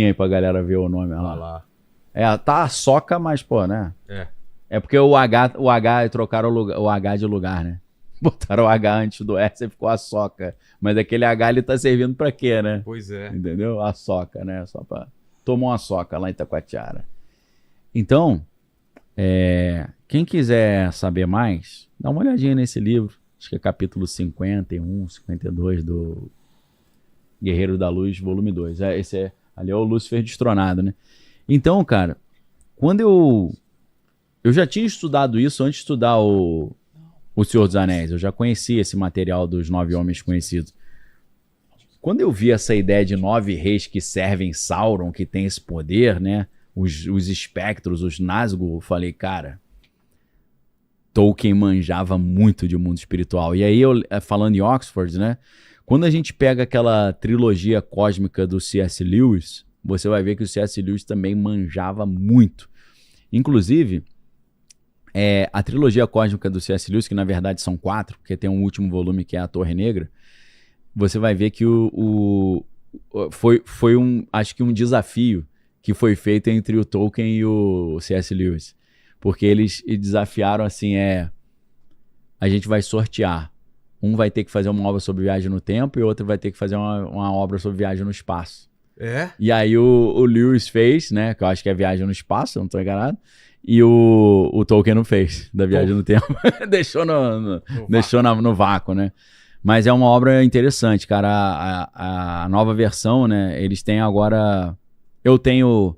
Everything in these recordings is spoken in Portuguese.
aí pra galera ver o nome Olha lá. lá. É, tá a soca, mas, pô, né? É. É porque o H trocaram o H de lugar, né? Botaram o H antes do S e ficou a soca. Mas aquele H ele tá servindo pra quê, né? Pois é. Entendeu? A soca, né? Só pra... Tomou uma soca lá em Itacoatiara. Então, quem quiser saber mais, dá uma olhadinha nesse livro. Acho que é capítulo 51, 52 do Guerreiro da Luz, volume 2. Ali é o Lúcifer destronado, né? Então, cara, quando eu já tinha estudado isso antes de estudar o Senhor dos Anéis. Eu já conhecia esse material dos 9 homens conhecidos. Quando eu vi essa ideia de 9 reis que servem Sauron, que tem esse poder, né? Os espectros, os Nazgûl, eu falei, cara, Tolkien manjava muito de mundo espiritual. E aí, falando em Oxford, né? Quando a gente pega aquela trilogia cósmica do C.S. Lewis, você vai ver que o C.S. Lewis também manjava muito. Inclusive, a trilogia cósmica do C.S. Lewis, que na verdade são 4, porque tem um último volume que é a Torre Negra, você vai ver que foi acho que um desafio que foi feito entre o Tolkien e o C.S. Lewis. Porque eles desafiaram assim, a gente vai sortear. Um vai ter que fazer uma obra sobre viagem no tempo e o outro vai ter que fazer uma obra sobre viagem no espaço. É? E aí o Lewis fez, né? Que eu acho que é viagem no espaço, eu não tô enganado. E o Tolkien não fez, da viagem no tempo. Deixou no vácuo, né? Mas é uma obra interessante, cara. A nova versão, né? Eles têm agora... Eu tenho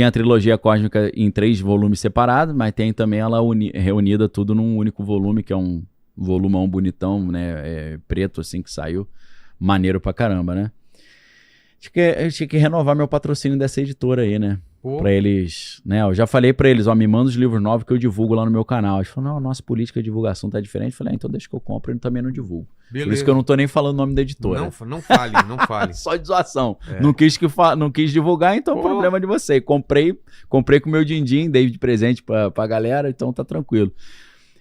a trilogia cósmica em 3 volumes separados, mas tem também ela reunida tudo num único volume, que é um volumão bonitão, né? Preto, assim, que saiu. Maneiro pra caramba, né? Eu tinha que renovar meu patrocínio dessa editora aí, né? Pô. Pra eles, né? Eu já falei pra eles, me manda os livros novos que eu divulgo lá no meu canal. Eles falaram, não, a nossa política de divulgação tá diferente. Eu falei, então deixa que eu compro e também não divulgo. Beleza. Por isso que eu não tô nem falando o nome da editora. Não fale, não fale. Só de zoação. Não quis divulgar, então problema de você. Comprei com o meu din-din, dei de presente pra galera, então tá tranquilo.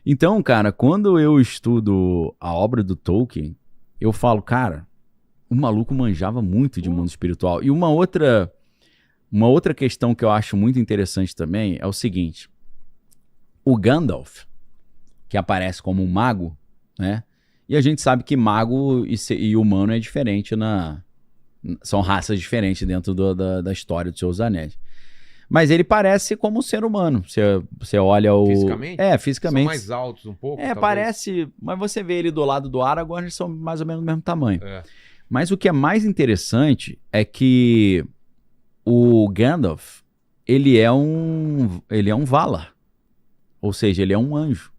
Então, cara, quando eu estudo a obra do Tolkien, eu falo, cara, o maluco manjava muito de mundo espiritual. E uma outra questão que eu acho muito interessante também é o seguinte. O Gandalf, que aparece como um mago, né? E a gente sabe que mago e humano é diferente são raças diferentes dentro da história dos Seus Anéis. Mas ele parece como um ser humano. Você olha o... Fisicamente? Fisicamente. São mais altos um pouco, talvez. Parece... Mas você vê ele do lado do Aragorn, eles são mais ou menos do mesmo tamanho. É. Mas o que é mais interessante é que o Gandalf, ele é um Valar. Ou seja, ele é um anjo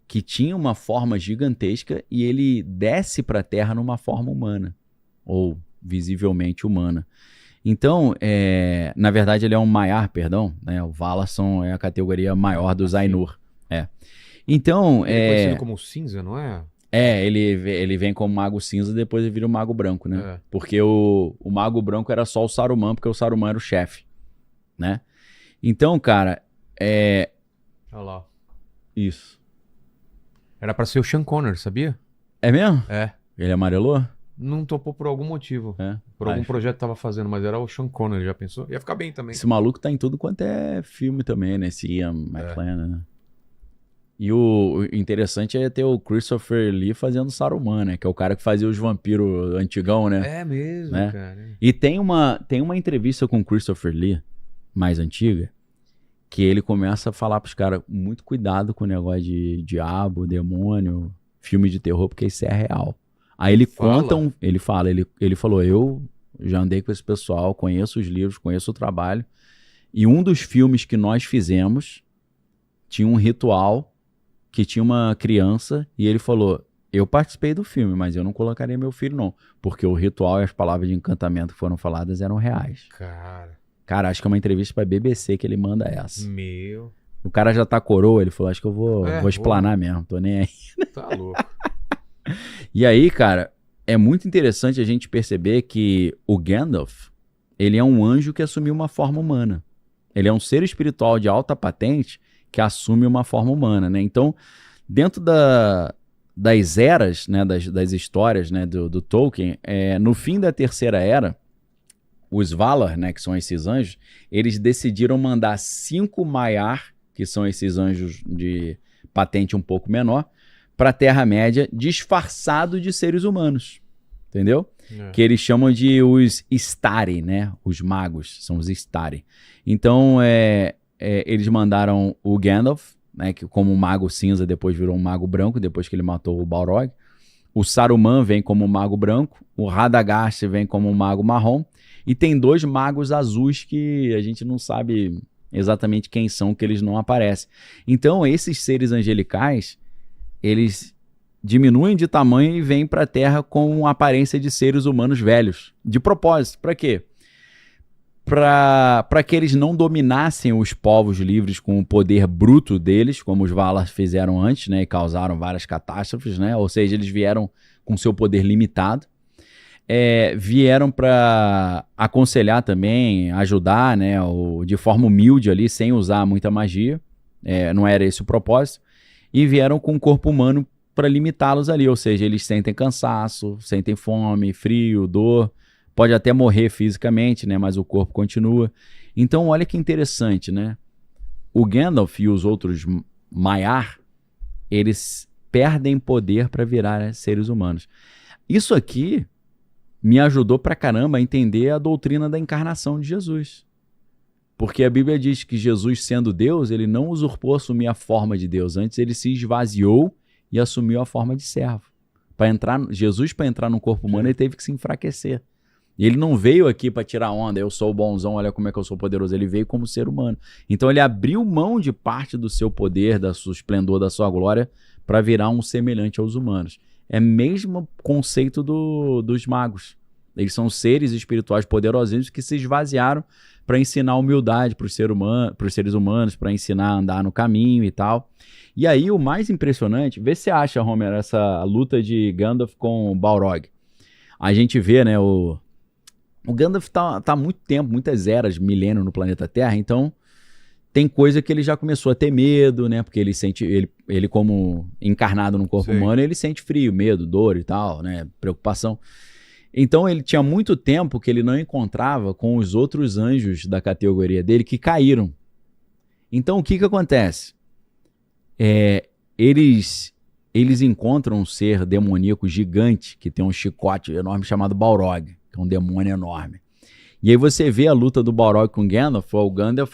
que tinha uma forma gigantesca e ele desce para a Terra numa forma humana. Ou visivelmente humana. Então, na verdade, ele é um Maiar, perdão. Né? O Valar é a categoria maior dos Ainur. Então... Ele é conhecido como cinza, não é? Ele vem como Mago Cinza e depois ele vira o Mago Branco, né? Porque o Mago Branco era só o Saruman, porque o Saruman era o chefe, né? Então, cara, Olha lá. Isso. Era pra ser o Sean Connery, sabia? É mesmo? É. Ele amarelou? Não topou por algum motivo. Por algum projeto que tava fazendo, mas era o Sean Connery, já pensou? Ia ficar bem também. Esse maluco tá em tudo quanto é filme também, né? Esse Ian McKellen, né? E o interessante é ter o Christopher Lee fazendo Saruman, né? Que é o cara que fazia os vampiros antigão, né? É mesmo, né? cara. E tem uma entrevista com o Christopher Lee, mais antiga, que ele começa a falar pros caras, muito cuidado com o negócio de diabo, demônio, filme de terror, porque isso é real. Aí ele ele falou, eu já andei com esse pessoal, conheço os livros, conheço o trabalho, e um dos filmes que nós fizemos tinha um ritual que tinha uma criança e ele falou, eu participei do filme, mas eu não colocaria meu filho não, porque o ritual e as palavras de encantamento que foram faladas eram reais. Cara, acho que é uma entrevista pra BBC que ele manda essa. Meu. O cara já tá coroa, ele falou, acho que eu vou explanar mesmo, tô nem aí. Tá louco. E aí, cara, é muito interessante a gente perceber que o Gandalf, ele é um anjo que assumiu uma forma humana. Ele é um ser espiritual de alta patente que assume uma forma humana, né? Então, dentro das eras, né, das histórias, né, do Tolkien, no fim da Terceira Era, os Valar, né, que são esses anjos, eles decidiram mandar 5 Maiar, que são esses anjos de patente um pouco menor, para a Terra-média, disfarçado de seres humanos, entendeu? Que eles chamam de os Istari, né? Os magos, são os Istari. Então, eles mandaram o Gandalf, né, que como um mago cinza, depois virou um mago branco, depois que ele matou o Balrog. O Saruman vem como um mago branco, o Radagast vem como um mago marrom, e tem 2 magos azuis que a gente não sabe exatamente quem são, que eles não aparecem. Então, esses seres angelicais, eles diminuem de tamanho e vêm para a Terra com a aparência de seres humanos velhos. De propósito, para quê? Para que eles não dominassem os povos livres com o poder bruto deles, como os Valar fizeram antes, né, e causaram várias catástrofes, né? Ou seja, eles vieram com seu poder limitado. Vieram para aconselhar também, ajudar, né, de forma humilde ali, sem usar muita magia. Não era esse o propósito. E vieram com o corpo humano para limitá-los ali, ou seja, eles sentem cansaço, sentem fome, frio, dor, pode até morrer fisicamente, né, mas o corpo continua. Então, olha que interessante, né? O Gandalf e os outros Maiar, eles perdem poder para virar seres humanos. Isso aqui me ajudou pra caramba a entender a doutrina da encarnação de Jesus. Porque a Bíblia diz que Jesus, sendo Deus, ele não usurpou assumir a forma de Deus. Antes ele se esvaziou e assumiu a forma de servo. Jesus, para entrar no corpo humano, ele teve que se enfraquecer. E ele não veio aqui para tirar onda, eu sou o bonzão, olha como é que eu sou poderoso. Ele veio como ser humano. Então ele abriu mão de parte do seu poder, do seu esplendor, da sua glória, para virar um semelhante aos humanos. É o mesmo conceito dos magos. Eles são seres espirituais poderosos que se esvaziaram para ensinar humildade para os seres humanos, para ensinar a andar no caminho e tal. E aí o mais impressionante, vê se acha, Homer, essa luta de Gandalf com o Balrog. A gente vê, né, o Gandalf tá há muito tempo, muitas eras, milênio no planeta Terra, então tem coisa que ele já começou a ter medo, né, porque ele como encarnado no corpo humano, ele sente frio, medo, dor e tal, né, preocupação. Então ele tinha muito tempo que ele não encontrava com os outros anjos da categoria dele que caíram. Então o que acontece? Eles encontram um ser demoníaco gigante que tem um chicote enorme chamado Balrog, que é um demônio enorme. E aí você vê a luta do Balrog com o Gandalf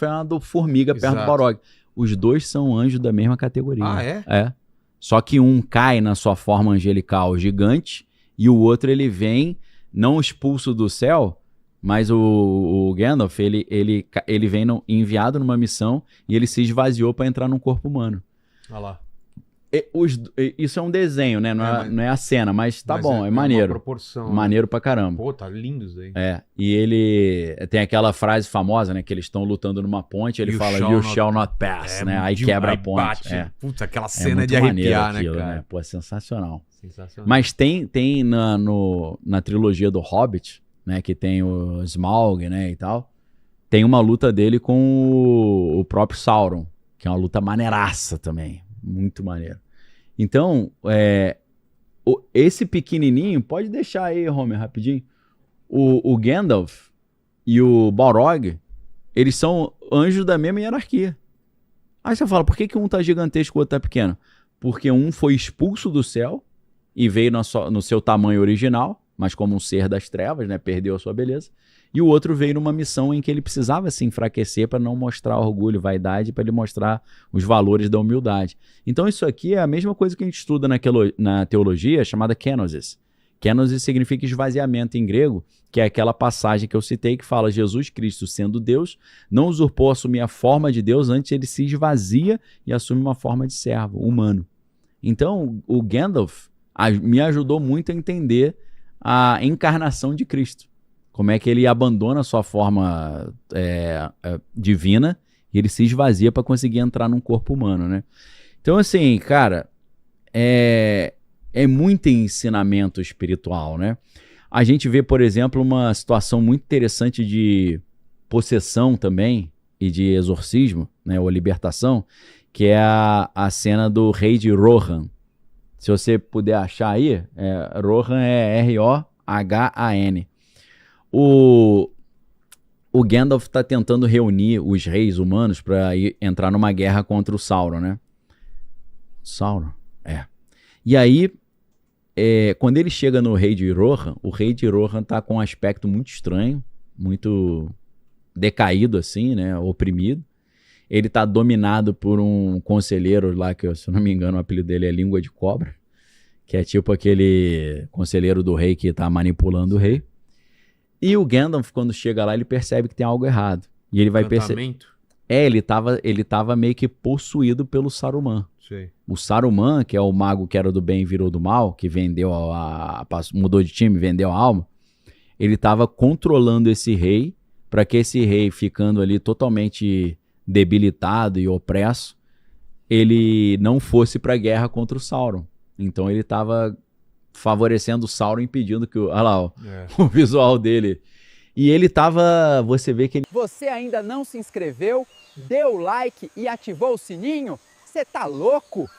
é uma do formiga perto do Balrog. Os dois são anjos da mesma categoria. Ah, é? É. Só que um cai na sua forma angelical gigante e o outro ele vem não expulso do céu, mas o Gandalf ele vem enviado numa missão e ele se esvaziou para entrar num corpo humano. Olha lá. Isso é um desenho, né? Não é a cena, mas tá bom, é maneiro. Uma proporção, maneiro pra caramba. Pô, tá lindo isso aí. E ele tem aquela frase famosa, né? Que eles estão lutando numa ponte, ele fala, you shall not pass, né? Aí quebra a ponte. Bate. Putz, aquela cena é de arrepiar, aquilo, né, cara? Né? Pô, é sensacional. Mas tem na trilogia do Hobbit, né? Que tem o Smaug, né? E tal. Tem uma luta dele com o próprio Sauron, que é uma luta maneiraça também. Muito maneiro. Então, esse pequenininho, pode deixar aí, Homer, rapidinho. O Gandalf e o Balrog, eles são anjos da mesma hierarquia. Aí você fala, por que um tá gigantesco e o outro tá pequeno? Porque um foi expulso do céu e veio no seu tamanho original, mas como um ser das trevas, né, perdeu a sua beleza. E o outro veio numa missão em que ele precisava se enfraquecer para não mostrar orgulho, vaidade, para ele mostrar os valores da humildade. Então isso aqui é a mesma coisa que a gente estuda na teologia, chamada kenosis. Kenosis significa esvaziamento em grego, que é aquela passagem que eu citei que fala Jesus Cristo, sendo Deus, não usurpou assumir a forma de Deus, antes ele se esvazia e assume uma forma de servo, humano. Então o Gandalf me ajudou muito a entender a encarnação de Cristo. Como é que ele abandona a sua forma divina e ele se esvazia para conseguir entrar num corpo humano, né? Então, assim, cara, é muito ensinamento espiritual, né? A gente vê, por exemplo, uma situação muito interessante de possessão também e de exorcismo, né, ou libertação, que é a cena do rei de Rohan. Se você puder achar aí, Rohan é R-O-H-A-N. o Gandalf tá tentando reunir os reis humanos para entrar numa guerra contra o Sauron, né? Sauron? É. E aí, quando ele chega no rei de Rohan, o rei de Rohan tá com um aspecto muito estranho, muito decaído assim, né? Oprimido. Ele tá dominado por um conselheiro lá, que se eu não me engano o apelido dele é Língua de Cobra, que é tipo aquele conselheiro do rei que tá manipulando o rei. E o Gandalf, quando chega lá, ele percebe que tem algo errado. E ele vai perceber... ele tava meio que possuído pelo Saruman. Sei. O Saruman, que é o mago que era do bem e virou do mal, que vendeu mudou de time, vendeu a alma, ele tava controlando esse rei, para que esse rei, ficando ali totalmente debilitado e opresso, ele não fosse pra guerra contra o Sauron. Então ele tava favorecendo o Sauron, impedindo que olha lá, o visual dele. E ele tava, você vê que ele... Você ainda não se inscreveu, deu o like e ativou o sininho? Você tá louco?